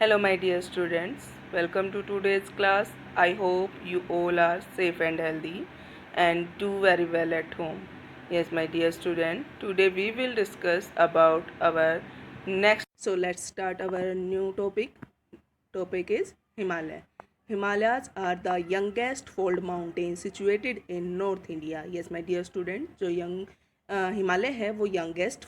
Hello, my dear students. Welcome to today's class. I hope you all are safe and healthy and do very well at home. Yes, my dear student. Today we will discuss about our next. So let's start our new topic. Topic is Himalaya. Himalayas are the youngest fold mountains situated in North India. Yes, my dear student. जो young Himalaya है वो youngest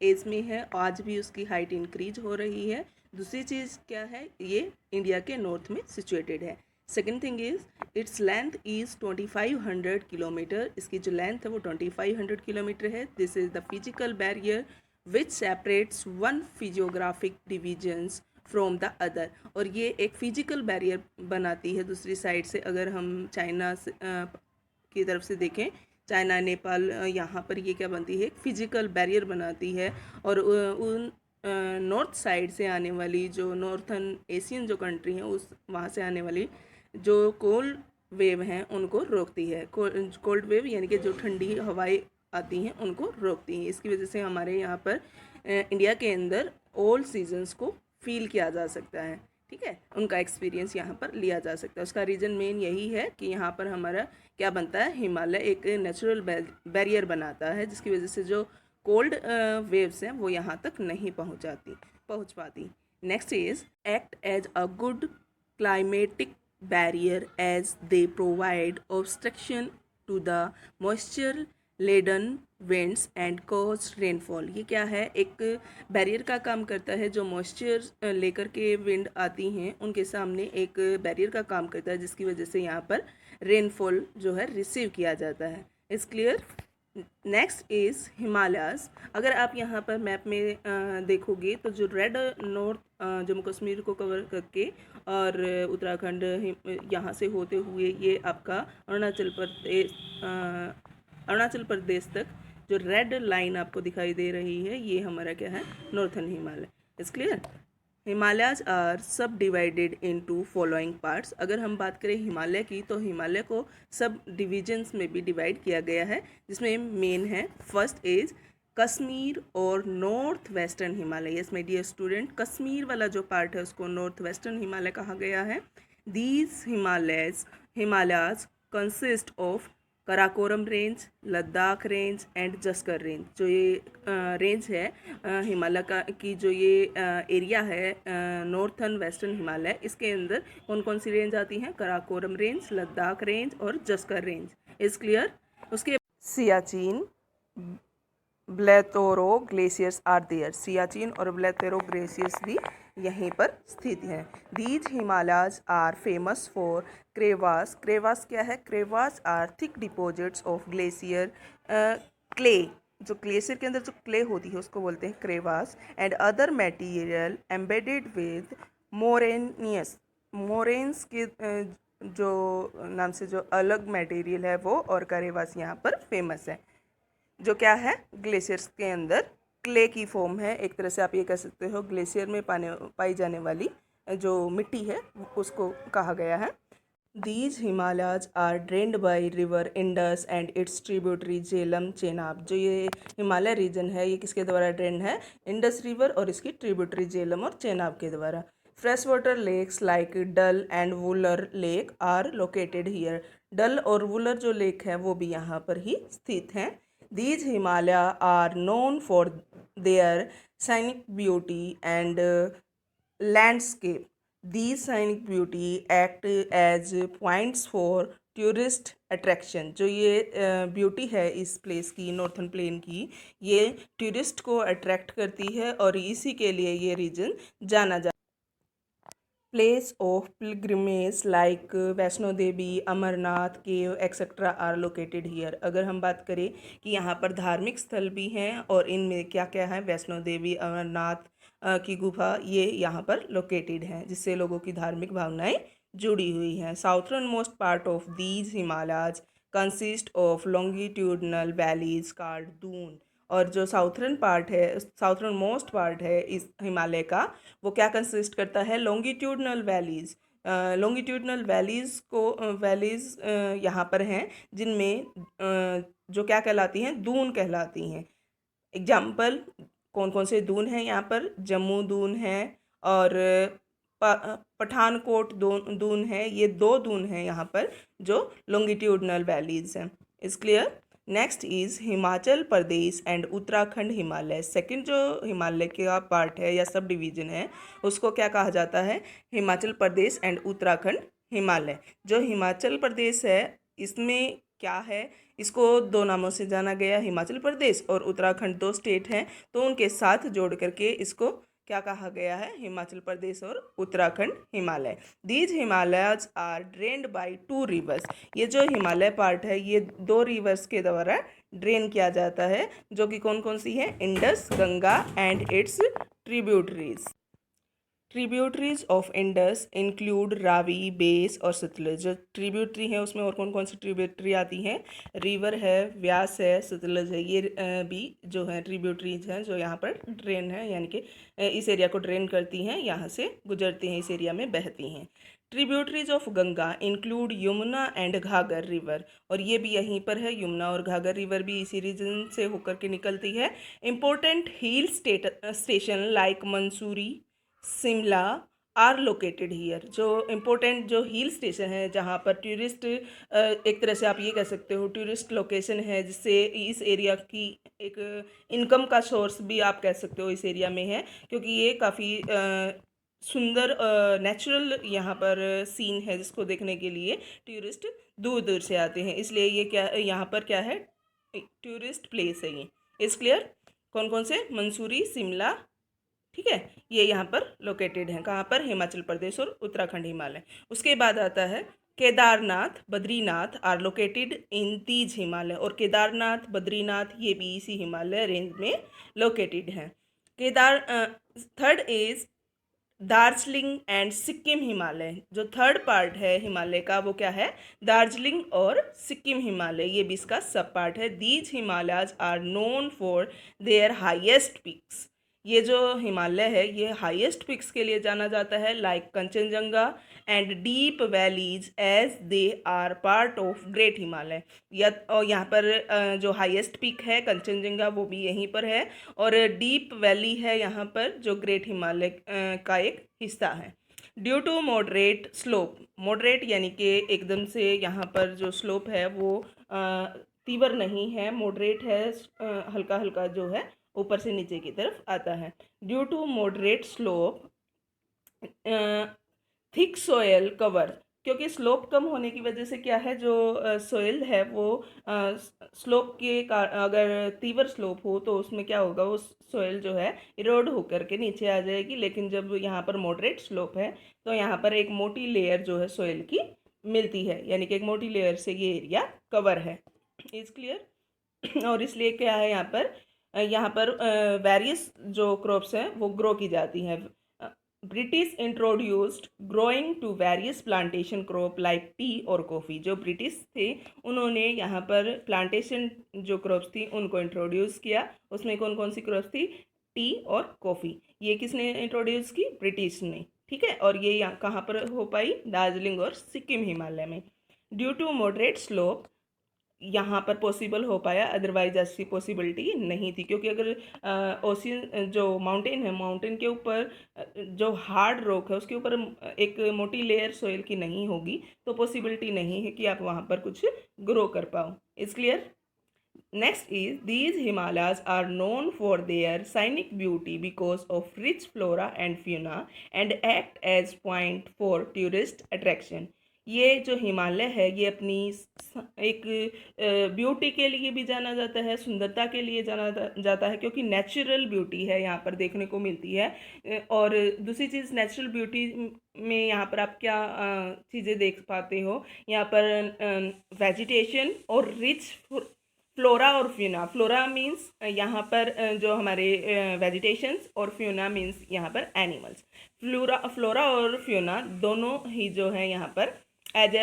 as में है. आज भी उसकी height increase हो रही है. दूसरी चीज़ क्या है, ये इंडिया के नॉर्थ में सिचुएटेड है. Second thing is its length is 2500 kilometre. इसकी जो लेंथ है वो 2500 किलोमीटर है. This is the physical barrier which separates one physiographic divisions from the other. और ये एक फिजिकल बैरियर बनाती है दूसरी साइड से. अगर हम चाइना से की तरफ से देखें, चाइना नेपाल, यहाँ पर ये क्या बनती है, एक फिजिकल बैरियर बनाती है. और उन नॉर्थ साइड से आने वाली जो नॉर्थन एशियन जो कंट्री हैं उस वहाँ से आने वाली जो कोल्ड वेव हैं उनको रोकती है. कोल्ड वेव यानी कि जो ठंडी हवाएं आती हैं उनको रोकती हैं. इसकी वजह से हमारे यहाँ पर इंडिया के अंदर ऑल सीजन्स को फील किया जा सकता है. ठीक है, उनका एक्सपीरियंस यहाँ पर लिया जा सकता है. उसका रीज़न मेन यही है कि यहाँ पर हमारा क्या बनता है, हिमालय एक नेचुरल बैरियर बनाता है जिसकी वजह से जो कोल्ड वेव्स हैं वो यहाँ तक नहीं पहुँच पाती. Next is act as a good climatic barrier as they provide obstruction to the moisture laden winds and cause rainfall. ये क्या है, एक बैरियर का काम करता है जो मॉइस्चर लेकर के विंड आती हैं उनके सामने एक बैरियर का काम करता है जिसकी वजह से यहाँ पर रेनफॉल जो है रिसीव किया जाता है. Is clear. Next is Himalayas. अगर आप यहाँ पर मैप में देखोगे तो जो रेड नॉर्थ जम्मू कश्मीर को कवर करके और उत्तराखंड यहाँ से होते हुए ये आपका अरुणाचल प्रदेश तक जो रेड लाइन आपको दिखाई दे रही है ये हमारा क्या है, northern Himalaya. Is clear. Himalayas are subdivided into following parts. अगर हम बात करें हिमालय की तो हिमालय को सब डिविजन्स में भी डिवाइड किया गया है जिसमें मेन है. फर्स्ट इज कश्मीर और north western Himalaya. Yes my dear student, Kashmir वाला जो पार्ट है उसको नॉर्थ वेस्टर्न हिमालय कहा गया है. These Himalayas consist of Karakoram range, Ladakh range and Zaskar range. जो ये रेंज है हिमालय का की जो ये एरिया है नॉर्थन वेस्टर्न हिमालय, इसके अंदर कौन कौन सी रेंज आती हैं, कराकोरम रेंज, लद्दाख रेंज और जस्कर रेंज. Is clear. उसके Siachen Baltoro glaciers are there. Siachen और ब्लेतोरो ग्लेशियर्स भी यहीं पर स्थित हैं. These Himalayas are famous for crevasse. Crevasse क्या है, crevasse are thick deposits of glacier clay. जो ग्लेशियर के अंदर जो क्ले होती है उसको बोलते हैं crevasse. And other material embedded with moraines. Moraines के जो नाम से जो अलग मटेरियल है वो, और क्रेवास यहाँ पर फेमस है. जो क्या है, ग्लेशियर्स के अंदर क्ले की फॉर्म है. एक तरह से आप ये कह सकते हो ग्लेशियर में पाई जाने वाली जो मिट्टी है उसको कहा गया है. These Himalayas are drained by river Indus and its tributary Jhelum Chenab. जो ये हिमालय रीजन है ये किसके द्वारा ड्रेन्ड है, इंडस रिवर और इसकी ट्रिब्यूटरी झेलम और चेनाब के द्वारा. Fresh water lakes like Dal and Wular lake are located here. Dal और वुलर जो लेक है वो भी यहाँ पर ही स्थित हैं. These Himalaya are known for their scenic beauty and landscape. These scenic beauty act as points for tourist attraction. जो ये ब्यूटी है इस प्लेस की, नॉर्थन प्लेन की, ये टूरिस्ट को अट्रैक्ट करती है और इसी के लिए ये रीजन जाना जाता है. Place of pilgrimage like Vaishno Devi, Amarnath cave etcetera are located here. अगर हम बात करें कि यहाँ पर धार्मिक स्थल भी हैं और इनमें क्या क्या है, वैष्णो देवी, अमरनाथ की गुफा, ये यहाँ पर लोकेटेड हैं जिससे लोगों की धार्मिक भावनाएं जुड़ी हुई हैं. Southern most part of these Himalayas consist of longitudinal valleys called Doon. और जो साउथर्न पार्ट है, साउथर्न मोस्ट पार्ट है इस हिमालय का, वो क्या कंसिस्ट करता है, लॉन्गिट्यूडनल वैलीज़. लॉन्गिट्यूडनल वैलीज़ यहाँ पर हैं जिनमें जो क्या कहलाती हैं, दून कहलाती हैं. एग्जाम्पल कौन कौन से दून हैं यहाँ पर, जम्मू दून है और पठानकोट दून है, ये 2 दून हैं यहाँ पर जो लॉन्गिट्यूडनल वैलीज हैं। Is clear. Next is Himachal Pradesh and Uttarakhand Himalaya. Second जो हिमालय का पार्ट है या सब डिवीजन है उसको क्या कहा जाता है? हिमाचल प्रदेश एंड उत्तराखंड हिमालय। जो हिमाचल प्रदेश है इसमें क्या है, इसको 2 नामों से जाना गया, हिमाचल प्रदेश और उत्तराखंड 2 स्टेट हैं, तो उनके साथ जोड़ करके इसको क्या कहा गया है? हिमाचल प्रदेश और Uttarakhand Himalaya. These Himalayas are drained by 2 rivers. ये जो हिमालय पार्ट है ये 2 रिवर्स के द्वारा ड्रेन किया जाता है, जो कि कौन कौन सी है? Indus, Ganga and it's tributaries. Tributaries of Indus include Ravi, base और सतलुज। जो ट्रिब्यूटरी है उसमें और कौन कौन सी ट्रिब्यूटरी आती हैं? रिवर है, व्यास है, सतलुज है, ये भी जो है ट्रिब्यूटरीज हैं जो यहाँ पर ड्रेन है, यानी कि इस एरिया को ड्रेन करती हैं, यहाँ से गुजरती हैं, इस एरिया में बहती हैं। Tributaries of Ganga include Yamuna and घाघर river, और ये भी यहीं पर है, यमुना और घाघर रिवर भी इसी रीजन से होकर के निकलती है। Important hill station like Mussoorie, Shimla are located here. जो इम्पोर्टेंट जो हिल स्टेशन है जहाँ पर टूरिस्ट, एक तरह से आप ये कह सकते हो टूरिस्ट लोकेशन है, जिससे इस एरिया की एक इनकम का सोर्स भी आप कह सकते हो इस एरिया में है, क्योंकि ये काफ़ी सुंदर नेचुरल यहाँ पर सीन है जिसको देखने के लिए टूरिस्ट दूर दूर से आते हैं, इसलिए ये क्या यहाँ पर क्या है? टूरिस्ट प्लेस है ये। इस क्लियर। कौन कौन से? मंसूरी, शिमला, ठीक है, ये यहाँ पर लोकेटेड हैं। कहाँ पर? हिमाचल प्रदेश और उत्तराखंड हिमालय। उसके बाद आता है Kedarnath, Badrinath are located in these Himalaya, और केदारनाथ, बद्रीनाथ ये भी इसी हिमालय रेंज में लोकेटेड हैं। Third is Darjeeling and Sikkim Himalaya. जो थर्ड पार्ट है हिमालय का वो क्या है? दार्जिलिंग और सिक्किम हिमालय, ये भी इसका सब पार्ट है। These Himalayas are known for their highest peaks. ये जो हिमालय है ये हाईएस्ट पिक्स के लिए जाना जाता है, like Kanchenjunga and deep valleys as they are part of great Himalaya. या और यहाँ पर जो हाईएस्ट पिक है कंचनजंगा वो भी यहीं पर है, और डीप वैली है यहाँ पर जो ग्रेट हिमालय का एक हिस्सा है। Due to moderate slope, moderate यानी कि एकदम से यहाँ पर जो स्लोप है वो तीव्र नहीं है, मॉडरेट है, हल्का हल्का जो है ऊपर से नीचे की तरफ आता है। Due to moderate slope thick soil cover, क्योंकि स्लोप कम होने की वजह से क्या है, जो सोयल है वो स्लोप के अगर तीव्र स्लोप हो तो उसमें क्या होगा, वो सोयल जो है इरोड होकर के नीचे आ जाएगी, लेकिन जब यहाँ पर मॉडरेट स्लोप है तो यहाँ पर एक मोटी लेयर जो है सोयल की मिलती है, यानी कि एक मोटी लेयर से ये एरिया कवर है। Is clear. और इसलिए क्या है यहाँ पर वेरियस जो क्रॉप्स हैं वो ग्रो की जाती हैं। British introduced growing to various plantation crop like tea और कॉफ़ी। जो ब्रिटिश थे उन्होंने यहाँ पर प्लांटेशन जो क्रॉप्स थी उनको इंट्रोड्यूस किया। उसमें कौन कौन सी क्रॉप्स थी? टी और कॉफ़ी। ये किसने इंट्रोड्यूस की? ब्रिटिश ने, ठीक है। और ये यहाँ कहाँ पर हो पाई? दार्जिलिंग और सिक्किम हिमालय में। ड्यू टू मॉडरेट स्लोप यहाँ पर पॉसिबल हो पाया, अदरवाइज ऐसी पॉसिबिलिटी नहीं थी, क्योंकि अगर ओशियन जो माउंटेन है, माउंटेन के ऊपर जो हार्ड रॉक है उसके ऊपर एक मोटी लेयर सोइल की नहीं होगी तो पॉसिबिलिटी नहीं है कि आप वहाँ पर कुछ ग्रो कर पाओ। Is clear. Next is these Himalayas are known for their scenic beauty because of rich flora and fauna and act as point for tourist attraction. ये जो हिमालय है ये अपनी एक ब्यूटी के लिए भी जाना जाता है, सुंदरता के लिए जाना जाता है, क्योंकि नेचुरल ब्यूटी है यहाँ पर देखने को मिलती है। और दूसरी चीज़ नेचुरल ब्यूटी में यहाँ पर आप क्या चीज़ें देख पाते हो? यहाँ पर वेजिटेशन और रिच फ्लोरा और फ्यूना। फ्लोरा मीन्स यहाँ पर जो हमारे वेजिटेशंस, और फ्यूना मीन्स यहाँ पर एनिमल्स। फ्लोरा और फ्यूना दोनों ही जो है यहाँ पर एज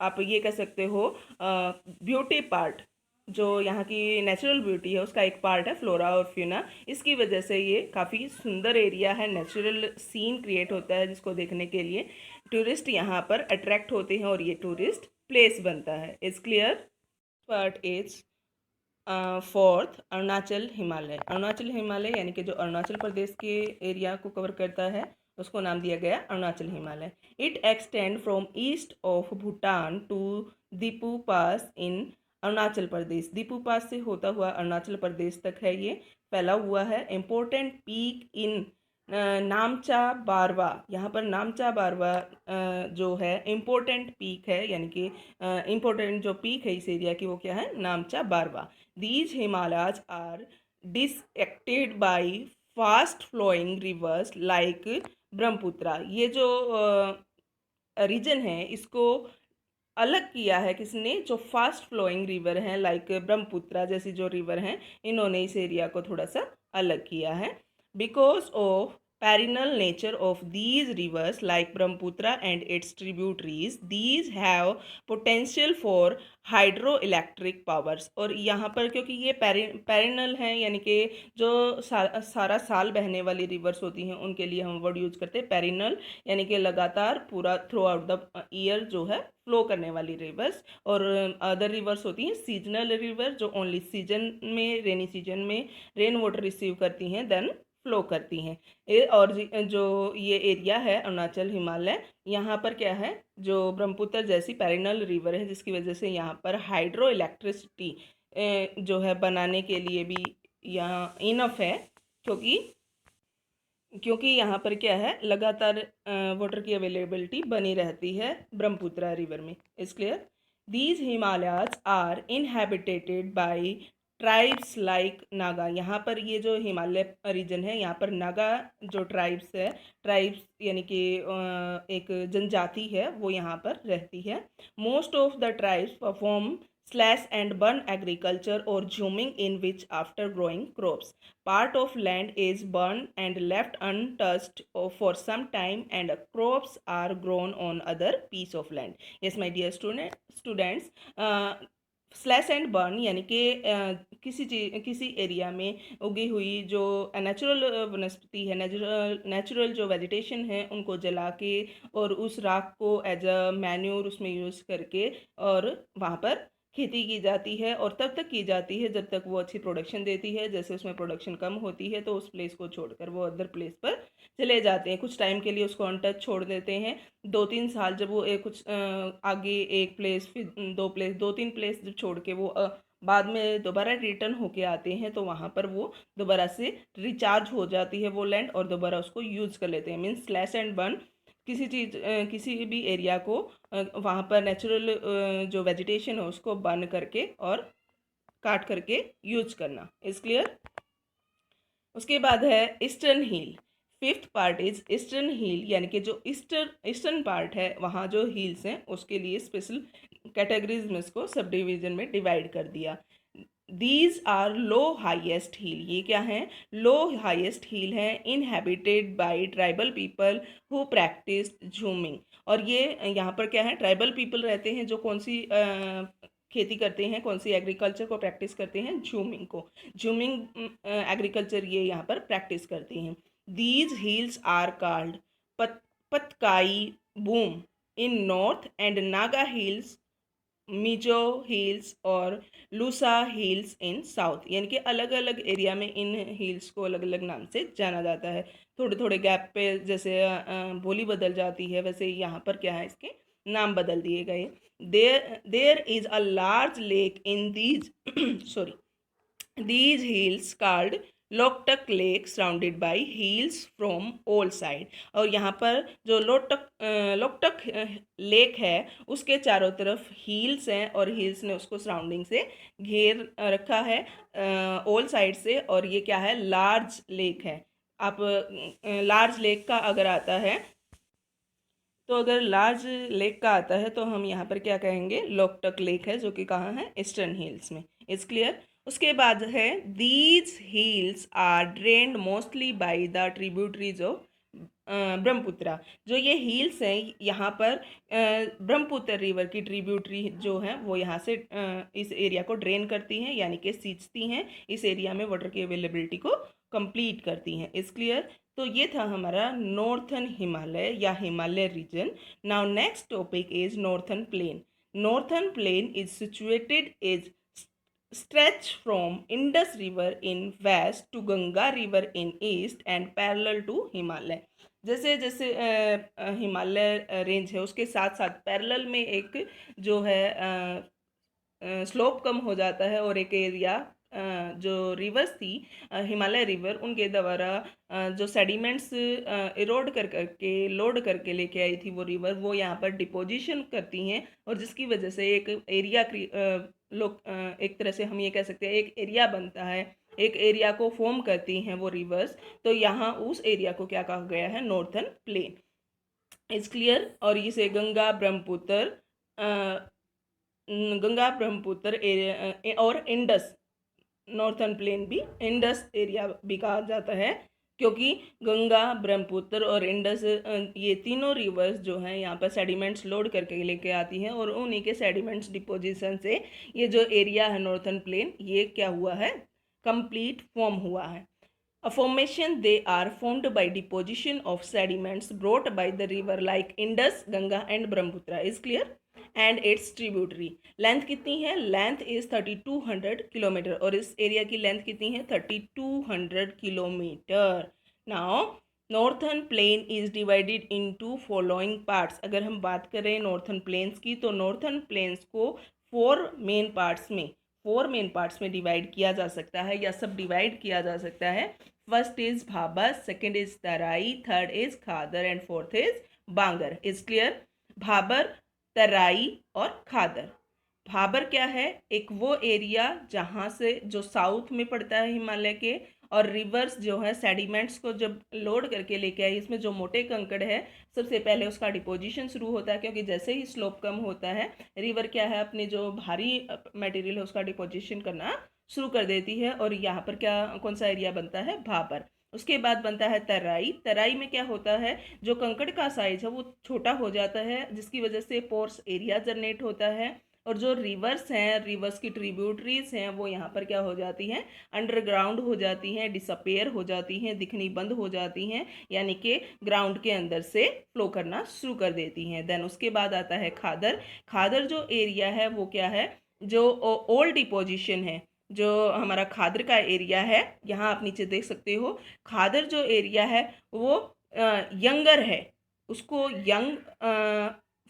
आप ये कह सकते हो ब्यूटी पार्ट, जो यहाँ की नेचुरल ब्यूटी है उसका एक पार्ट है फ्लोरा और फ्यूना। इसकी वजह से ये काफ़ी सुंदर एरिया है, नेचुरल सीन क्रिएट होता है जिसको देखने के लिए टूरिस्ट यहाँ पर अट्रैक्ट होते हैं और ये टूरिस्ट प्लेस बनता है। Is clear. Part is fourth Arunachal Himalaya. Arunachal Himalaya यानी कि जो अरुणाचल प्रदेश के एरिया को कवर करता है उसको नाम दिया गया Arunachal Himalaya. It extend from east of Bhutan to Diphu pass in Arunachal Pradesh. Diphu pass से होता हुआ अरुणाचल प्रदेश तक है ये फैला हुआ है। इम्पोर्टेंट पीक इन नामचा बारवा, यहाँ पर नामचा बारवा जो है इम्पोर्टेंट पीक है, यानी कि इम्पोर्टेंट जो पीक है इस एरिया की वो क्या है, Namcha Barwa. These Himalayas are dissected by fast flowing rivers like Brahmaputra. ये जो रीजन है इसको अलग किया है किसने, जो फास्ट फ्लोइंग रिवर हैं लाइक ब्रह्मपुत्रा जैसी जो रिवर हैं, इन्होंने इस एरिया को थोड़ा सा अलग किया है। Because of perennial nature of these rivers like Brahmaputra and its tributaries, these have potential for hydroelectric powers। और यहाँ पर क्योंकि ये पेरिनल हैं, यानी कि जो सारा साल बहने वाली रिवर्स होती हैं उनके लिए हम वर्ड यूज करते हैं पेरिनल, यानी कि लगातार पूरा थ्रू आउट द ईयर जो है फ्लो करने वाली रिवर्स। और अदर रिवर्स होती हैं सीजनल रिवर, जो ओनली सीजन में, रेनी सीजन में रेन वाटर रिसीव करती हैं देन फ्लो करती हैं। और जो ये एरिया है अरुणाचल हिमालय, यहाँ पर क्या है, जो ब्रह्मपुत्र जैसी पेरिनल रिवर है जिसकी वजह से यहाँ पर हाइड्रो इलेक्ट्रिसिटी जो है बनाने के लिए भी यहाँ इनफ है, क्योंकि यहाँ पर क्या है, लगातार वाटर की अवेलेबिलिटी बनी रहती है ब्रह्मपुत्र रिवर में। Is clear. These Himalayas are inhabited by tribes like Naga. यहाँ पर ये जो हिमालय रीजन है यहाँ पर नागा जो ट्राइब्स है, ट्राइब्स यानी कि एक जनजाति है वो यहाँ पर रहती है। Most of the tribes perform slash and burn agriculture or zooming, in which after growing crops part of land is burned and left untouched for some time and crops are grown on other piece of land। yes my dear students, slash and burn यानी कि किसी area में उगी हुई जो natural वनस्पति है, natural जो वेजिटेशन है उनको जला के और उस राख को एज अ मैन्योर उसमें यूज़ करके और वहाँ पर खेती की जाती है। और तब तक की जाती है जब तक वो अच्छी प्रोडक्शन देती है। जैसे उसमें प्रोडक्शन कम होती है तो उस प्लेस को छोड़कर वो अदर प्लेस पर चले जाते हैं, कुछ टाइम के लिए उसको अनटच छोड़ देते हैं। 2-3 साल जब वो कुछ आगे एक प्लेस फिर 2 प्लेस 2-3 प्लेस जब छोड़ के वो बाद में दोबारा रिटर्न होके आते हैं तो वहाँ पर वो दोबारा से रिचार्ज हो जाती है वो लैंड और दोबारा उसको यूज़ कर लेते हैं। मीन्स स्लैश एंड बर्न किसी भी एरिया को वहाँ पर नेचुरल जो वेजिटेशन है उसको बर्न करके और काट करके यूज करना। Is clear. उसके बाद है eastern hill. Fifth part is eastern hill, यानी कि जो ईस्टर्न पार्ट है वहाँ जो हिल्स हैं उसके लिए स्पेशल कैटेगरीज में इसको सब डिवीजन में डिवाइड कर दिया। These are low highest hill. ये क्या है, लो हाइएस्ट हिल है inhabited by tribal people who practice jhuming. और ये यहाँ पर क्या है, ट्राइबल पीपल रहते हैं जो कौन सी खेती करते हैं, कौन सी एग्रीकल्चर को प्रैक्टिस करते हैं, झूमिंग को। झूमिंग एग्रीकल्चर ये यहाँ पर प्रैक्टिस करते हैं। These hills are called Patkai Bum in north and Naga hills, Mizo hills और लूसा हिल्स इन साउथ। यानी कि अलग अलग एरिया में इन हिल्स को अलग अलग नाम से जाना जाता है। थोड़े थोड़े गैप पे जैसे बोली बदल जाती है वैसे यहाँ पर क्या है, इसके नाम बदल दिए गए। There is a large lake in these sorry these hills called Loktak lake surrounded by hills from all side. और यहाँ पर जो लोकटक लेक है उसके चारों तरफ हिल्स हैं और हिल्स ने उसको सराउंडिंग से घेर रखा है ऑल साइड से। और ये क्या है, लार्ज लेक है। आप लार्ज लेक का अगर आता है तो अगर लार्ज लेक का आता है तो हम यहाँ पर क्या कहेंगे, लोकटक लेक है जो कि कहाँ है, ईस्टर्न हिल्स में। Is clear. उसके बाद है these hills are drained mostly by the tributaries of Brahmaputra. जो ये हिल्स हैं यहाँ पर ब्रह्मपुत्र रिवर की ट्रिब्यूटरी जो हैं वो यहाँ से इस एरिया को ड्रेन करती हैं, यानी कि सींचती हैं, इस एरिया में वाटर की अवेलेबिलिटी को कंप्लीट करती हैं। Is clear. तो ये था हमारा नॉर्थन हिमालय या Himalaya region. Now next topic is northern plain. Northern plain is situated is stretch from Indus River in west to Ganga River in east and parallel to Himalaya। जैसे जैसे Himalaya range है उसके साथ साथ पैरेलल में एक जो है स्लोप कम हो जाता है, और एक एरिया जो रिवर्स थी, हिमालय रिवर, उनके द्वारा जो सेडिमेंट्स इरोड कर करके लोड करके लेके आई थी वो रिवर, वो यहाँ पर डिपोजिशन करती हैं, और जिसकी वजह से एक एरिया लोग एक तरह से हम ये कह सकते हैं एक एरिया बनता है, एक एरिया को फॉर्म करती हैं वो रिवर्स। तो यहाँ उस एरिया को क्या कहा गया है, नॉर्थर्न प्लेन। It's clear. और इसे गंगा ब्रह्मपुत्र गंगा ब्रह्मपुत्र एरिया और इंडस, नॉर्थर्न प्लेन भी इंडस एरिया भी कहा जाता है, क्योंकि गंगा ब्रह्मपुत्र और इंडस ये तीनों रिवर्स जो हैं यहाँ पर सेडिमेंट्स लोड करके लेके आती हैं, और उन्हीं के सेडिमेंट्स डिपोजिशन से ये जो एरिया है नॉर्थर्न प्लेन, ये क्या हुआ है, कंप्लीट फॉर्म हुआ है। A formation, they are formed by deposition of sediments brought by the river like Indus, Ganga and Brahmaputra. Is clear? And its tributary. Length कितनी है? Length is 3200 किलोमीटर, और इस एरिया की लेंथ कितनी है? 3200 kilometre. Now northern plain is divided into following parts. अगर हम बात करें नॉर्थर्न प्लेन्स की, तो नॉर्थर्न प्लेन्स को फोर मेन पार्ट्स में डिवाइड किया जा सकता है, या सब डिवाइड किया जा सकता है। First is Bhabar, second is Terai, third is Khadar and fourth is Bangar. Is clear? Bhabar, Terai और खादर। भाबर क्या है? एक वो एरिया जहाँ से जो साउथ में पड़ता है हिमालय के, और रिवर्स जो है सेडिमेंट्स को जब लोड करके लेके आई, इसमें जो मोटे कंकड़ है सबसे पहले उसका डिपोजिशन शुरू होता है, क्योंकि जैसे ही स्लोप कम होता है रिवर क्या है, अपने जो भारी मटेरियल है उसका डिपोजिशन करना शुरू कर देती है, और यहाँ पर क्या कौन सा एरिया बनता है, भाबर। उसके बाद बनता है तराई। तराई में क्या होता है, जो कंकड़ का साइज है वो छोटा हो जाता है, जिसकी वजह से पोर्स एरिया जनरेट होता है, और जो रिवर्स हैं, रिवर्स की ट्रिब्यूटरीज हैं, वो यहाँ पर क्या हो जाती हैं, अंडरग्राउंड हो जाती हैं, डिसअपेयर हो जाती हैं, दिखनी बंद हो जाती हैं, यानी कि ग्राउंड के अंदर से फ्लो करना शुरू कर देती हैं। देन उसके बाद आता है खादर। खादर जो एरिया है वो क्या है, जो ओल्ड डिपोजिशन है, जो हमारा खादर का एरिया है, यहाँ आप नीचे देख सकते हो, खादर जो एरिया है वो यंगर है, उसको यंग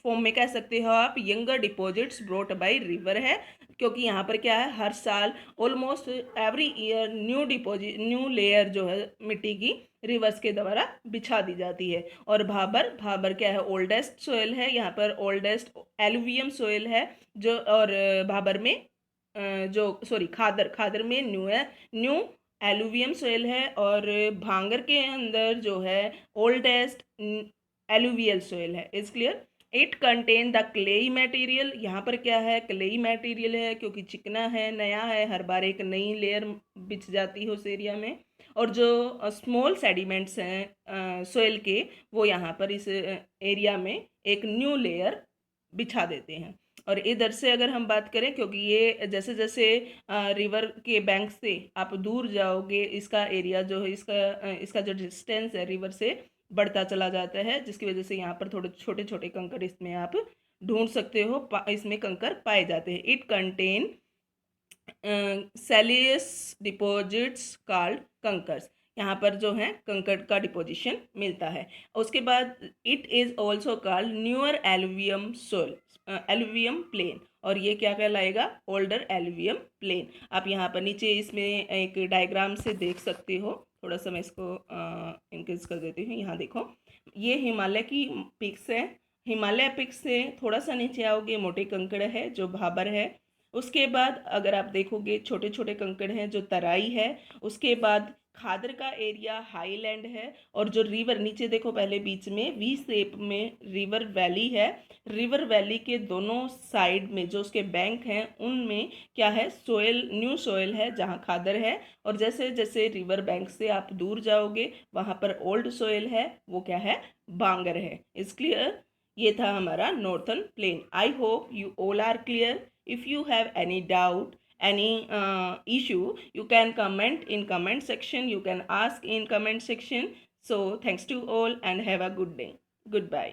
फॉर्म में कह सकते हो आप, younger deposits brought by river है, क्योंकि यहाँ पर क्या है, हर साल almost every year new layer जो है मिट्टी की रिवर्स के द्वारा बिछा दी जाती है। और भाबर, भाबर क्या है, ओल्डेस्ट सोयल है, यहाँ पर ओल्डेस्ट एलुवियम सोयल है जो, और भाबर में खादर, खादर में न्यू एलुवियम सोयल है, और भांगर के अंदर जो है ओल्डेस्ट एलुवियल सोयल है। Is clear? It contain the clay material. यहाँ पर क्या है, क्लेई मटेरियल है, क्योंकि चिकना है, नया है, हर बार एक नई लेयर बिछ जाती है उस एरिया में, और जो स्मॉल सेडिमेंट्स हैं सोयल के, वो यहाँ पर इस एरिया में एक न्यू लेयर बिछा देते हैं। और इधर से अगर हम बात करें, क्योंकि ये जैसे जैसे रिवर के बैंक से आप दूर जाओगे, इसका एरिया जो है, इसका जो डिस्टेंस है रिवर से बढ़ता चला जाता है, जिसकी वजह से यहाँ पर थोड़े छोटे छोटे कंकड़ इसमें आप ढूंढ सकते हो, इसमें कंकड़ पाए जाते हैं। इट कंटेन सेलियस डिपॉजिट्स कॉल्ड कंकर्स। यहाँ पर जो है कंकड़ का डिपोजिशन मिलता है। उसके बाद it is also called newer alluvium soil, alluvium plain, और ये क्या कहलाएगा, ओल्डर एलुवियम प्लेन। आप यहाँ पर नीचे इसमें एक डायग्राम से देख सकते हो, थोड़ा सा मैं इसको इंक्रीज कर देती हूँ। यहाँ देखो, ये हिमालय की पिक्स है। हिमालय पिक्स से थोड़ा सा नीचे आओगे, मोटे कंकड़ है जो भाबर है। उसके बाद अगर आप देखोगे, छोटे छोटे कंकड़ हैं जो तराई है। उसके बाद खादर का एरिया हाईलैंड है, और जो रिवर नीचे देखो, पहले बीच में वी शेप में रिवर वैली है। रिवर वैली के दोनों साइड में जो उसके बैंक हैं, उनमें क्या है, सोयल, न्यू सोयल है जहाँ खादर है, और जैसे जैसे रिवर बैंक से आप दूर जाओगे वहाँ पर ओल्ड सोयल है, वो क्या है, बांगर है। Is clear? ये था हमारा northern plain. I hope you all are clear. If you have any doubt, any issue, you can comment in comment section, you can ask in comment section. So thanks to all and have a good day. Goodbye.